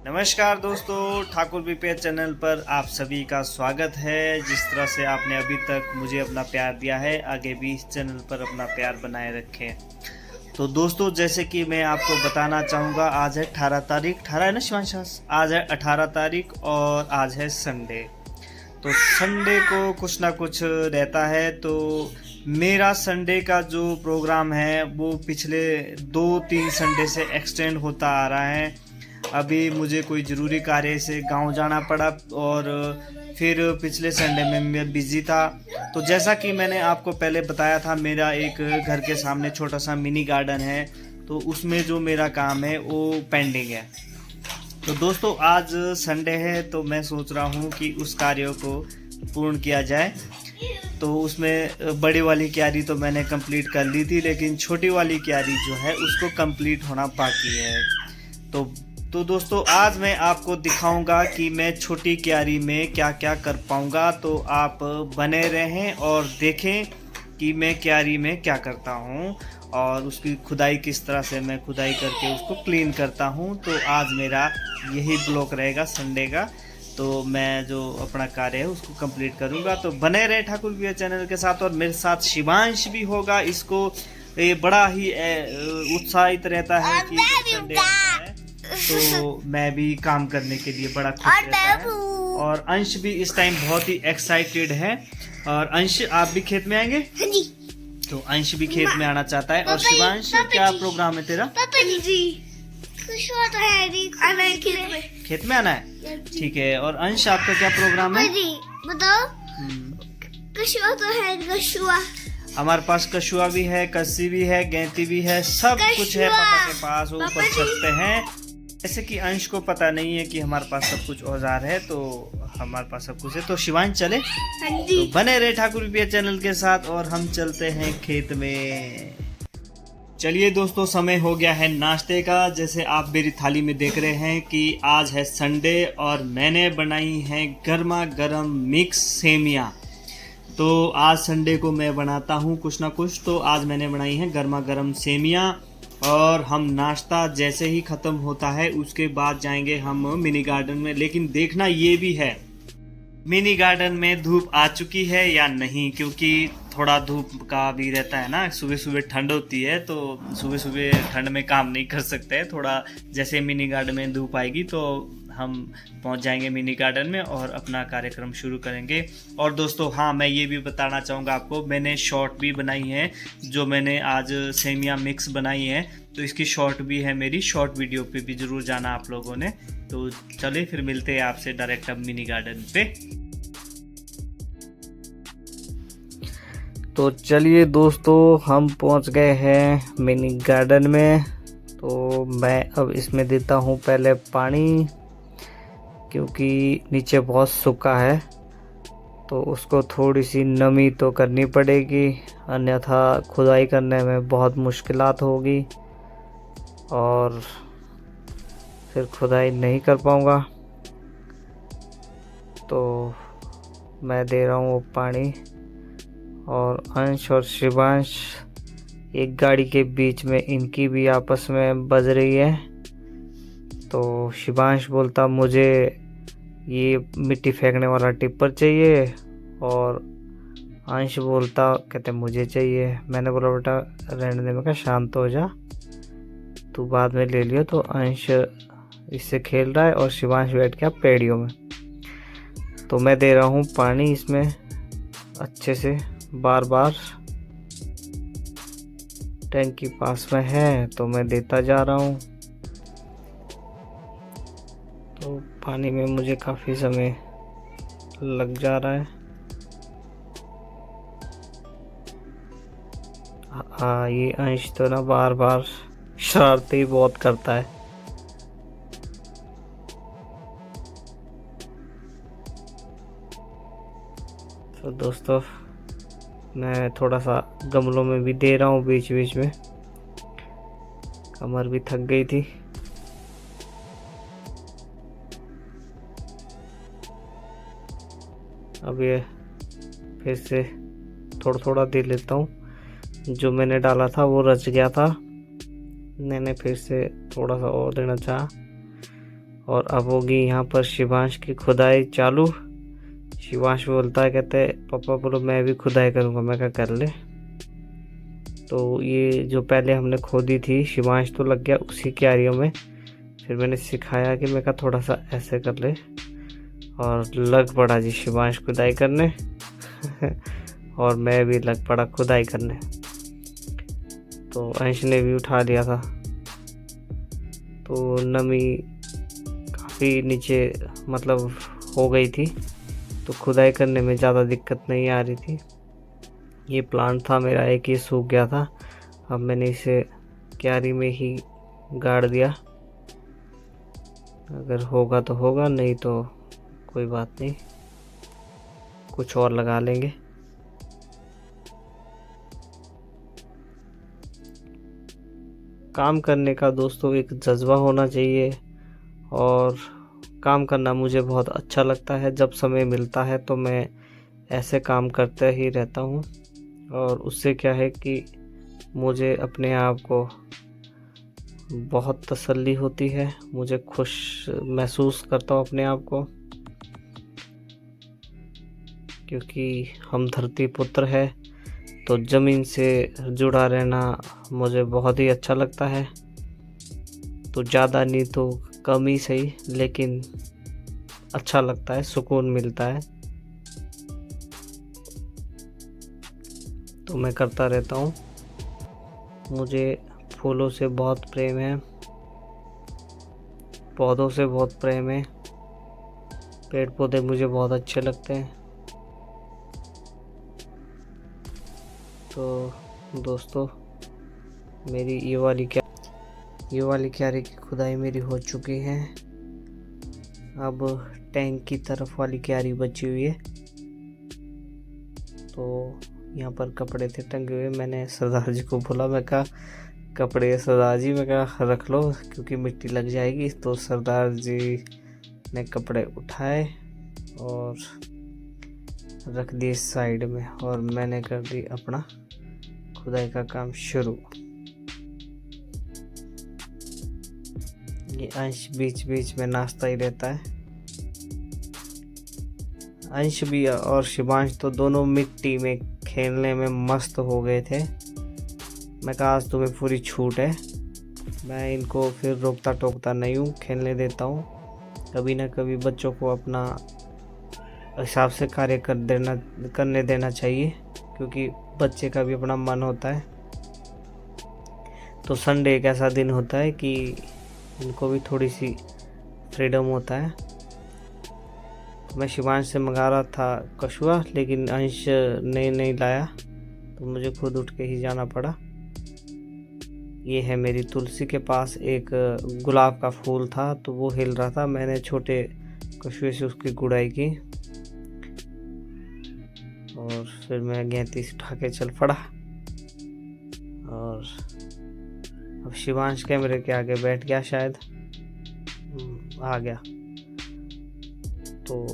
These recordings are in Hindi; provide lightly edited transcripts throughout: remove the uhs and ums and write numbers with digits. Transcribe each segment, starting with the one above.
नमस्कार दोस्तों, ठाकुर बीपीएच चैनल पर आप सभी का स्वागत है। जिस तरह से आपने अभी तक मुझे अपना प्यार दिया है, आगे भी इस चैनल पर अपना प्यार बनाए रखें। तो दोस्तों, जैसे कि मैं आपको बताना चाहूँगा, आज है 18 तारीख, 18 है ना शिवांश? आज है 18 तारीख और आज है संडे। तो संडे को कुछ ना कुछ रहता है। तो मेरा संडे का जो प्रोग्राम है वो पिछले 2-3 संडे से एक्सटेंड होता आ रहा है। अभी मुझे कोई ज़रूरी कार्य से गांव जाना पड़ा और फिर पिछले संडे में मैं बिज़ी था। तो जैसा कि मैंने आपको पहले बताया था, मेरा एक घर के सामने छोटा सा मिनी गार्डन है, तो उसमें जो मेरा काम है वो पेंडिंग है। तो दोस्तों, आज संडे है तो मैं सोच रहा हूँ कि उस कार्य को पूर्ण किया जाए। तो उसमें बड़ी वाली क्यारी तो मैंने कंप्लीट कर ली थी, लेकिन छोटी वाली क्यारी जो है उसको कंप्लीट होना बाकी है। तो दोस्तों, आज मैं आपको दिखाऊंगा कि मैं छोटी क्यारी में क्या क्या कर पाऊंगा। तो आप बने रहें और देखें कि मैं क्यारी में क्या करता हूं और उसकी खुदाई किस तरह से मैं खुदाई करके उसको क्लीन करता हूं। तो आज मेरा यही ब्लॉग रहेगा संडे का। तो मैं जो अपना कार्य है उसको कंप्लीट करूंगा। तो बने रहे ठाकुर बीपीएच चैनल के साथ, और मेरे साथ शिवांश भी होगा। इसको ये बड़ा ही उत्साहित रहता है कि संडे है तो मैं भी काम करने के लिए बड़ा खुश रहता है। और अंश भी इस टाइम बहुत ही एक्साइटेड है। और अंश, आप भी खेत में आएंगे? तो अंश भी खेत में आना चाहता है। और शिवांश, क्या प्रोग्राम है तेरा? खेत में आना है, ठीक है। और अंश, आपका क्या प्रोग्राम है? बताओ। कशुआ तो है, कशुआ। हमारे पास कशुआ भी है, कस्सी भी है, गैंती भी है, सब कुछ है पापा के पास। वो ऊपर छत पे हैं। जैसे कि अंश को पता नहीं है कि हमारे पास सब कुछ औजार है, तो हमारे पास सब कुछ है। तो शिवांश चले? तो बने रहे ठाकुर बीपीएच चैनल के साथ और हम चलते हैं खेत में। चलिए दोस्तों, समय हो गया है नाश्ते का। जैसे आप मेरी थाली में देख रहे हैं कि आज है संडे और मैंने बनाई है गर्मा गर्म मिक्स सेमियाँ। तो आज संडे को मैं बनाता हूँ कुछ ना कुछ। तो आज मैंने बनाई है गर्मा गर्म सेमियाँ। और हम नाश्ता जैसे ही ख़त्म होता है उसके बाद जाएंगे हम मिनी गार्डन में। लेकिन देखना ये भी है मिनी गार्डन में धूप आ चुकी है या नहीं, क्योंकि थोड़ा धूप का भी रहता है ना। सुबह सुबह ठंड होती है, तो सुबह सुबह ठंड में काम नहीं कर सकते हैं। थोड़ा जैसे मिनी गार्डन में धूप आएगी तो हम पहुंच जाएंगे मिनी गार्डन में और अपना कार्यक्रम शुरू करेंगे। और दोस्तों, हाँ, मैं ये भी बताना चाहूँगा आपको, मैंने शॉर्ट भी बनाई है। जो मैंने आज सेमिया मिक्स बनाई है तो इसकी शॉर्ट भी है मेरी। शॉर्ट वीडियो पे भी ज़रूर जाना आप लोगों ने। तो चलिए फिर मिलते हैं आपसे डायरेक्ट अब मिनी गार्डन पे। तो चलिए दोस्तों, हम पहुंच गए हैं मिनी गार्डन में। तो मैं अब इसमें देता हूं पहले पानी, क्योंकि नीचे बहुत सूखा है तो उसको थोड़ी सी नमी तो करनी पड़ेगी, अन्यथा खुदाई करने में बहुत मुश्किलात होगी और फिर खुदाई नहीं कर पाऊँगा। तो मैं दे रहा हूँ वो पानी। और अंश और शिवांश एक गाड़ी के बीच में, इनकी भी आपस में बज रही है। तो शिवांश बोलता मुझे ये मिट्टी फेंकने वाला टिप्पर चाहिए, और अंश बोलता कहते मुझे चाहिए। मैंने बोला बेटा रहने दे, मैं कहा शांत हो जा, तू बाद में ले लियो। तो अंश इससे खेल रहा है और शिवांश बैठ गया पेड़ियों में। तो मैं दे रहा हूँ पानी इसमें अच्छे से, बार बार। टैंकी पास में है तो मैं देता जा रहा हूँ। तो पानी में मुझे काफ़ी समय लग जा रहा है। हाँ, ये अंश तो ना बार बार शरारती बहुत करता है। तो दोस्तों, मैं थोड़ा सा गमलों में भी दे रहा हूँ बीच बीच में। कमर भी थक गई थी। अब ये फिर से थोड़ा थोड़ा दे लेता हूँ। जो मैंने डाला था वो रच गया था, मैंने फिर से थोड़ा सा और देना चाहा। और अब होगी यहाँ पर शिवांश की खुदाई चालू। शिवांश बोलता है, कहते पापा बोलो मैं भी खुदाई करूँगा। मैं क्या कर ले। तो ये जो पहले हमने खोदी थी, शिवांश तो लग गया उसी क्यारियों में। फिर मैंने सिखाया कि मैं कहा थोड़ा सा ऐसे कर ले, और लग पड़ा जी शिवांश खुदाई करने और मैं भी लग पड़ा खुदाई करने। तो अंश ने भी उठा लिया था। तो नमी काफ़ी नीचे मतलब हो गई थी, तो खुदाई करने में ज़्यादा दिक्कत नहीं आ रही थी। ये प्लांट था मेरा एक, ये सूख गया था। अब मैंने इसे क्यारी में ही गाड़ दिया। अगर होगा तो होगा, नहीं तो कोई बात नहीं, कुछ और लगा लेंगे। काम करने का दोस्तों एक जज्बा होना चाहिए, और काम करना मुझे बहुत अच्छा लगता है। जब समय मिलता है तो मैं ऐसे काम करते ही रहता हूँ, और उससे क्या है कि मुझे अपने आप को बहुत तसल्ली होती है, मुझे खुश महसूस करता हूँ अपने आप को, क्योंकि हम धरती पुत्र है। तो ज़मीन से जुड़ा रहना मुझे बहुत ही अच्छा लगता है। तो ज़्यादा नहीं तो कम ही सही, लेकिन अच्छा लगता है, सुकून मिलता है। तो मैं करता रहता हूँ। मुझे फूलों से बहुत प्रेम है, पौधों से बहुत प्रेम है, पेड़ पौधे मुझे बहुत अच्छे लगते हैं। तो दोस्तों, मेरी ये वाली क्यारी की खुदाई मेरी हो चुकी है। अब टैंक की तरफ वाली क्यारी बची हुई है। तो यहाँ पर कपड़े थे टंगे हुए, मैंने सरदार जी को बोला, मैं कहा कपड़े सरदार जी, मैं कहा रख लो क्योंकि मिट्टी लग जाएगी। तो सरदार जी ने कपड़े उठाए और रख दिए साइड में, और मैंने कर दी अपना खुदाई का काम शुरू। ये अंश बीच बीच में नाचता ही रहता है। अंश भी और शिवांश तो दोनों मिट्टी में खेलने में मस्त हो गए थे। मैं कहा आज तुम्हें पूरी छूट है, मैं इनको फिर रोकता टोकता नहीं हूँ, खेलने देता हूँ। कभी ना कभी बच्चों को अपना हिसाब से कार्य करने देना चाहिए, क्योंकि बच्चे का भी अपना मन होता है। तो संडे एक ऐसा दिन होता है कि इनको भी थोड़ी सी फ्रीडम होता है। तो मैं शिवांश से मंगा रहा था कछुआ, लेकिन अंश ने नहीं लाया, तो मुझे खुद उठ के ही जाना पड़ा। ये है मेरी तुलसी के पास एक गुलाब का फूल था, तो वो हिल रहा था। मैंने छोटे कछुए से उसकी गुड़ाई की, और फिर मैं गैंती से उठा के चल पड़ा। और अब शिवांश कैमरे के आगे बैठ गया, शायद आ गया। तो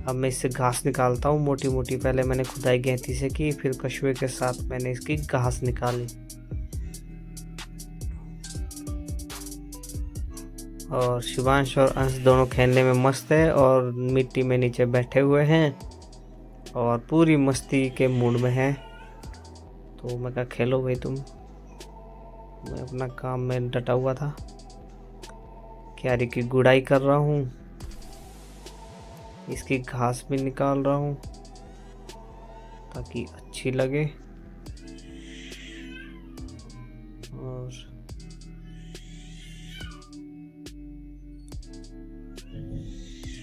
अब मैं इससे घास निकालता हूँ मोटी मोटी। पहले मैंने खुदाई गैंती से की, फिर कछुए के साथ मैंने इसकी घास निकाली। और शिवांश और अंश दोनों खेलने में मस्त है, और मिट्टी में नीचे बैठे हुए हैं और पूरी मस्ती के मूड में हैं। तो मैं कहा खेलो भाई तुम, मैं अपना काम में डटा हुआ था। क्यारी की गुड़ाई कर रहा हूँ, इसकी घास भी निकाल रहा हूँ ताकि अच्छी लगे। और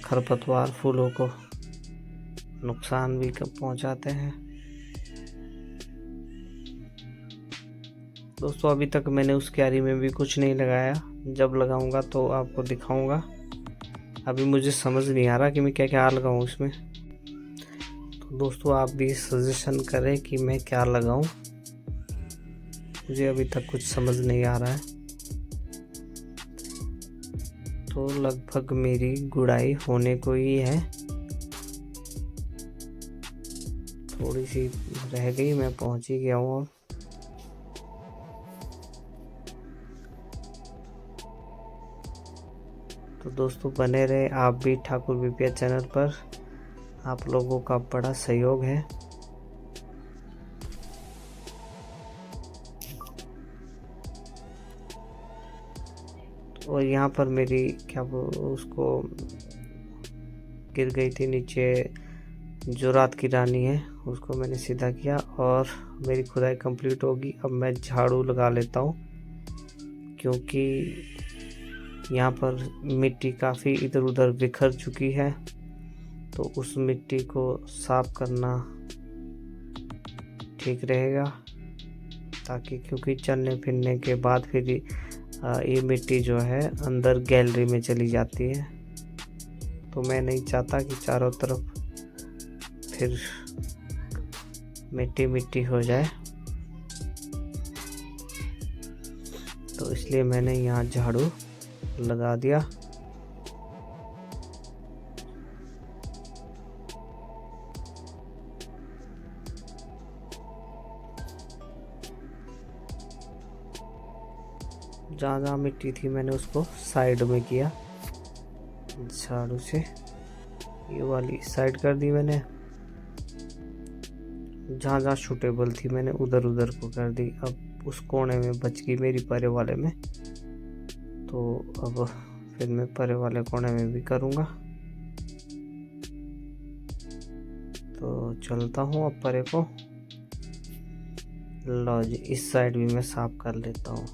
खरपतवार फूलों को नुकसान भी पहुंचाते हैं। दोस्तों, अभी तक मैंने उस क्यारी में भी कुछ नहीं लगाया, जब लगाऊंगा तो आपको दिखाऊंगा। अभी मुझे समझ नहीं आ रहा कि मैं क्या क्या लगाऊं इसमें। तो दोस्तों, आप भी सजेशन करें कि मैं क्या लगाऊं, मुझे अभी तक कुछ समझ नहीं आ रहा है। तो लगभग मेरी गुड़ाई होने को ही है, थोड़ी सी रह गई, मैं पहुंच ही गया हूँ। तो दोस्तों बने रहे आप भी ठाकुर बीपीएस चैनल पर, आप लोगों का बड़ा सहयोग है। और यहाँ पर मेरी उसको गिर गई थी नीचे, जो रात की रानी है उसको मैंने सीधा किया और मेरी खुदाई कंप्लीट होगी। अब मैं झाड़ू लगा लेता हूँ क्योंकि यहाँ पर मिट्टी काफ़ी इधर उधर बिखर चुकी है, तो उस मिट्टी को साफ करना ठीक रहेगा, ताकि क्योंकि चलने फिरने के बाद फिर ये मिट्टी जो है अंदर गैलरी में चली जाती है, तो मैं नहीं चाहता कि चारों तरफ फिर मिट्टी मिट्टी हो जाए, तो इसलिए मैंने यहाँ झाड़ू लगा दिया। जहाँ जहाँ मिट्टी थी मैंने उसको साइड में किया झाड़ू से, ये वाली साइड कर दी मैंने। जहाँ जहाँ सूटेबल थी मैंने उधर उधर को कर दी। अब उस कोने में बच गई मेरी परे वाले में, तो अब फिर मैं परे वाले कोने में भी करूँगा। तो चलता हूँ अब परे को। लो जी, इस साइड भी मैं साफ कर लेता हूँ।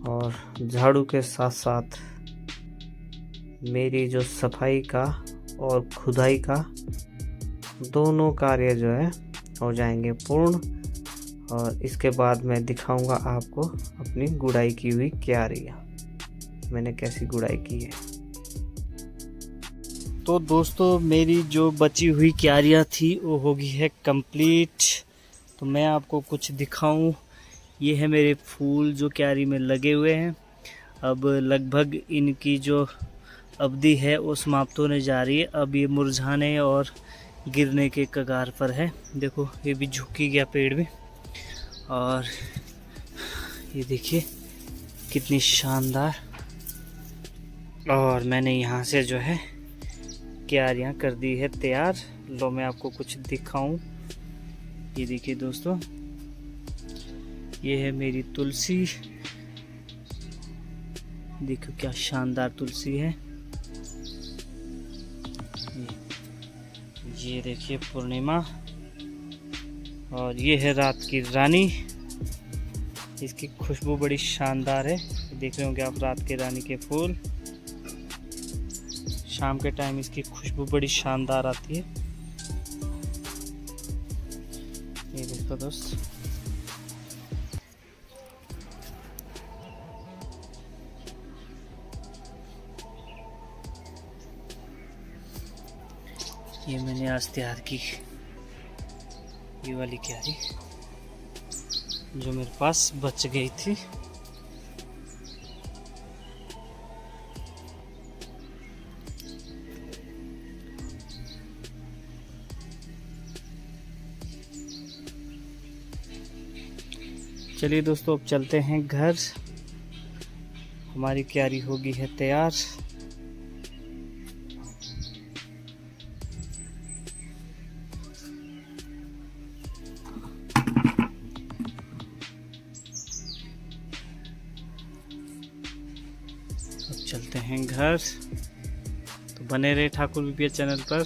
और झाड़ू के साथ साथ मेरी जो सफाई का और खुदाई का दोनों कार्य जो है हो जाएंगे पूर्ण, और इसके बाद मैं दिखाऊंगा आपको अपनी गुड़ाई की हुई क्यारियाँ, मैंने कैसी गुड़ाई की है। तो दोस्तों मेरी जो बची हुई क्यारियाँ थी वो हो गई है कंप्लीट। तो मैं आपको कुछ दिखाऊं, ये है मेरे फूल जो क्यारी में लगे हुए हैं। अब लगभग इनकी जो अवधि है वो समाप्त होने जा रही है। अब ये मुरझाने और गिरने के कगार पर है। देखो ये भी झुक ही गया पेड़ में, और ये देखिए कितनी शानदार। और मैंने यहाँ से जो है क्यारियाँ कर दी है तैयार। लो मैं आपको कुछ दिखाऊं। ये देखिए दोस्तों, ये है मेरी तुलसी, देखो क्या शानदार तुलसी है। ये देखिए पूर्णिमा, और ये है रात की रानी। इसकी खुशबू बड़ी शानदार है। देख रहे होंगे आप रात के रानी के फूल, शाम के टाइम इसकी खुशबू बड़ी शानदार आती है। ये देखो दोस्त, ये मैंने आज तैयार की ये वाली क्यारी जो मेरे पास बच गई थी। चलिए दोस्तों अब चलते हैं घर, हमारी क्यारी होगी है तैयार। अब चलते हैं घर। तो बने रहे ठाकुर बीपीएस चैनल पर।